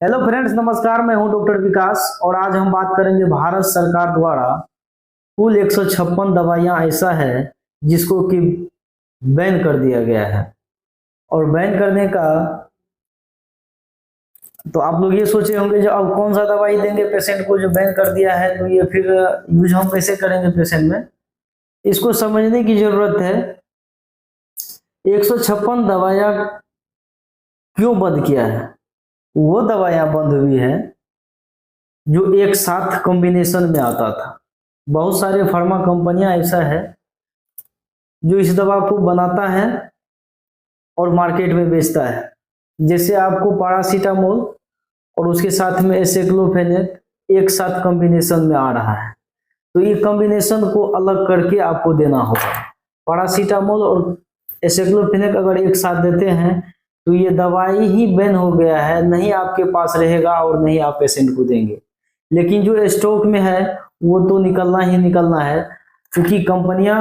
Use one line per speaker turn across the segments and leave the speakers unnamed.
Hello friends, नमस्कार। मैं हूं डॉक्टर विकास और आज हम बात करेंगे भारत सरकार द्वारा कुल 156 दवाइयां ऐसा है जिसको कि बैन कर दिया गया है। और बैन करने का तो आप लोग ये सोचे होंगे जो अब कौन सा दवाई देंगे पेशेंट को जो बैन कर दिया है, तो ये फिर यूज हम कैसे करेंगे पेशेंट में। इसको समझने की जरूरत है। 156 दवाइयां क्यों बंद किया है? वो दवाइयां बंद हुई है जो एक साथ कॉम्बिनेशन में आता था। बहुत सारे फार्मा कंपनियां ऐसा है जो इस दवा को बनाता है और मार्केट में बेचता है। जैसे आपको पैरासीटामोल और उसके साथ में एसाइक्लोफेनेक एक साथ कॉम्बिनेशन में आ रहा है, तो ये कॉम्बिनेशन को अलग करके आपको देना होगा। पैरासीटामोल और एसाइक्लोफेनेक अगर एक साथ देते हैं तो ये दवाई ही बैन हो गया है, नहीं आपके पास रहेगा और नहीं आप पेशेंट को देंगे। लेकिन जो स्टॉक में है वो तो निकलना ही निकलना है, क्योंकि कंपनियां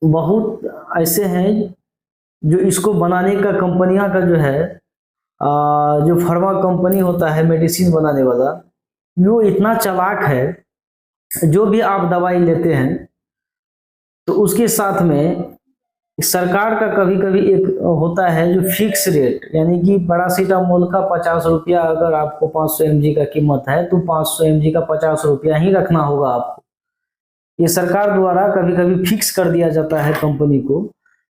बहुत ऐसे हैं जो इसको बनाने का कंपनियां का जो है जो फार्मा कंपनी होता है मेडिसिन बनाने वाला, वो इतना चालाक है। जो भी आप दवाई लेते हैं तो उसके साथ में सरकार का कभी कभी एक होता है जो फिक्स रेट, यानी कि पैरासीटामोल का 50 रुपया अगर आपको 500 mg का कीमत है तो 500 mg का 50 रुपया ही रखना होगा आपको। ये सरकार द्वारा कभी कभी फिक्स कर दिया जाता है कंपनी को।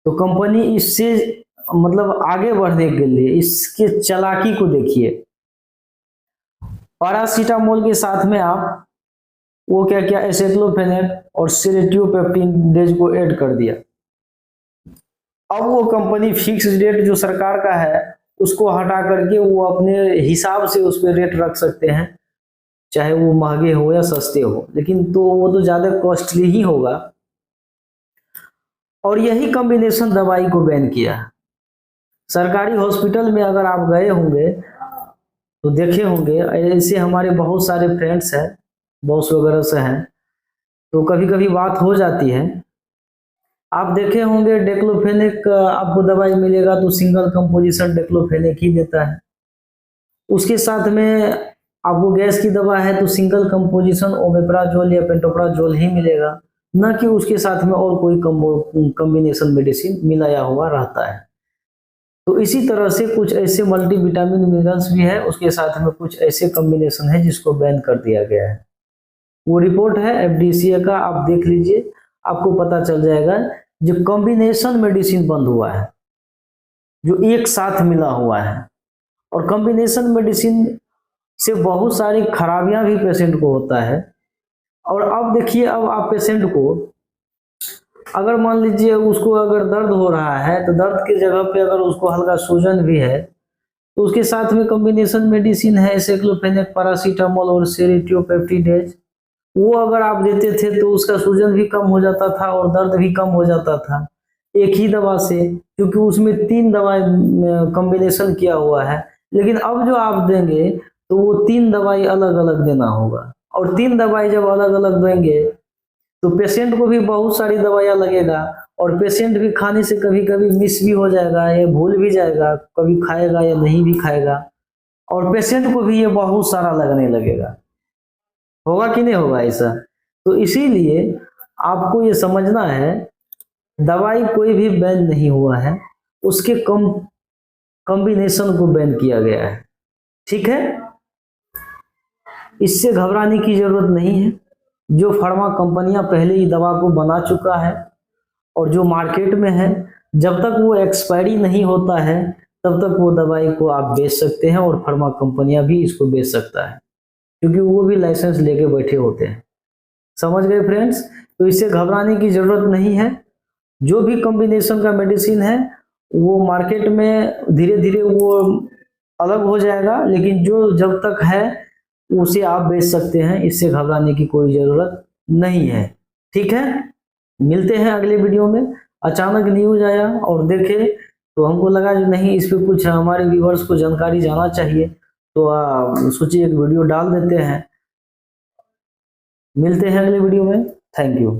तो कंपनी इससे मतलब आगे बढ़ने के लिए इसके चालाकी को देखिए। पैरासीटामोल के साथ में आप वो क्या क्या एसाइक्लोफेनेक और सेरोटियोपेप्टिडेज को ऐड कर दिया। अब वो कंपनी फिक्स रेट जो सरकार का है उसको हटा करके वो अपने हिसाब से उस पर रेट रख सकते हैं, चाहे वो महंगे हो या सस्ते हो, लेकिन तो वो तो ज्यादा कॉस्टली ही होगा। और यही कॉम्बिनेशन दवाई को बैन किया। सरकारी हॉस्पिटल में अगर आप गए होंगे तो देखे होंगे, ऐसे हमारे बहुत सारे फ्रेंड्स हैं, बॉस वगैरह से हैं, तो कभी कभी बात हो जाती है। आप देखे होंगे डेक्लोफेनेक आपको दवाई मिलेगा तो सिंगल कंपोजिशन डेक्लोफेनेक ही देता है। उसके साथ में आपको गैस की दवा है तो सिंगल कंपोजिशन ओमेप्राजोल या पेंटोप्राजोल ही मिलेगा, न कि उसके साथ में और कोई कॉम्बिनेशन मेडिसिन मिलाया हुआ रहता है। तो इसी तरह से कुछ ऐसे मल्टीविटामिन मिनरल्स भी है, उसके साथ में कुछ ऐसे कॉम्बिनेशन है जिसको बैन कर दिया गया है। वो रिपोर्ट है एफडीसीए का, आप देख लीजिए, आपको पता चल जाएगा। जो कॉम्बिनेशन मेडिसिन बंद हुआ है जो एक साथ मिला हुआ है, और कॉम्बिनेशन मेडिसिन से बहुत सारी खराबियां भी पेशेंट को होता है। और अब देखिए, अब आप पेशेंट को अगर मान लीजिए उसको अगर दर्द हो रहा है तो दर्द की जगह पे अगर उसको हल्का सूजन भी है तो उसके साथ में कॉम्बिनेशन मेडिसिन है एसाइक्लोफेनेक, पैरासीटामोल और सेरोटियोपेप्टिडेज, वो अगर आप देते थे तो उसका सूजन भी कम हो जाता था और दर्द भी कम हो जाता था एक ही दवा से, क्योंकि उसमें 3 दवाई कॉम्बिनेशन किया हुआ है। लेकिन अब जो आप देंगे तो वो 3 दवाई अलग अलग देना होगा, और 3 दवाई जब अलग अलग देंगे तो पेशेंट को भी बहुत सारी दवाइयां लगेगा, और पेशेंट भी खाने से कभी कभी मिस भी हो जाएगा या भूल भी जाएगा, कभी खाएगा या नहीं भी खाएगा, और पेशेंट को भी ये बहुत सारा लगने लगेगा। होगा कि नहीं होगा ऐसा? तो इसीलिए आपको ये समझना है, दवाई कोई भी बैन नहीं हुआ है, उसके कॉम्बिनेशन को बैन किया गया है। ठीक है, इससे घबराने की जरूरत नहीं है। जो फार्मा कंपनियां पहले ही दवा को बना चुका है और जो मार्केट में है, जब तक वो एक्सपायरी नहीं होता है तब तक वो दवाई को आप बेच सकते हैं, और फार्मा कंपनियां भी इसको बेच सकता है, क्योंकि वो भी लाइसेंस लेके बैठे होते हैं। समझ गए फ्रेंड्स? तो इससे घबराने की जरूरत नहीं है। जो भी कॉम्बिनेशन का मेडिसिन है वो मार्केट में धीरे धीरे वो अलग हो जाएगा, लेकिन जो जब तक है उसे आप बेच सकते हैं। इससे घबराने की कोई जरूरत नहीं है। ठीक है, मिलते हैं अगले वीडियो में। अचानक न्यूज आया और देखे तो हमको लगा कि नहीं, इस पे कुछ हमारे व्यूअर्स को जानकारी जाना चाहिए, तो सोचिए एक वीडियो डाल देते हैं। मिलते हैं अगले वीडियो में। Thank you.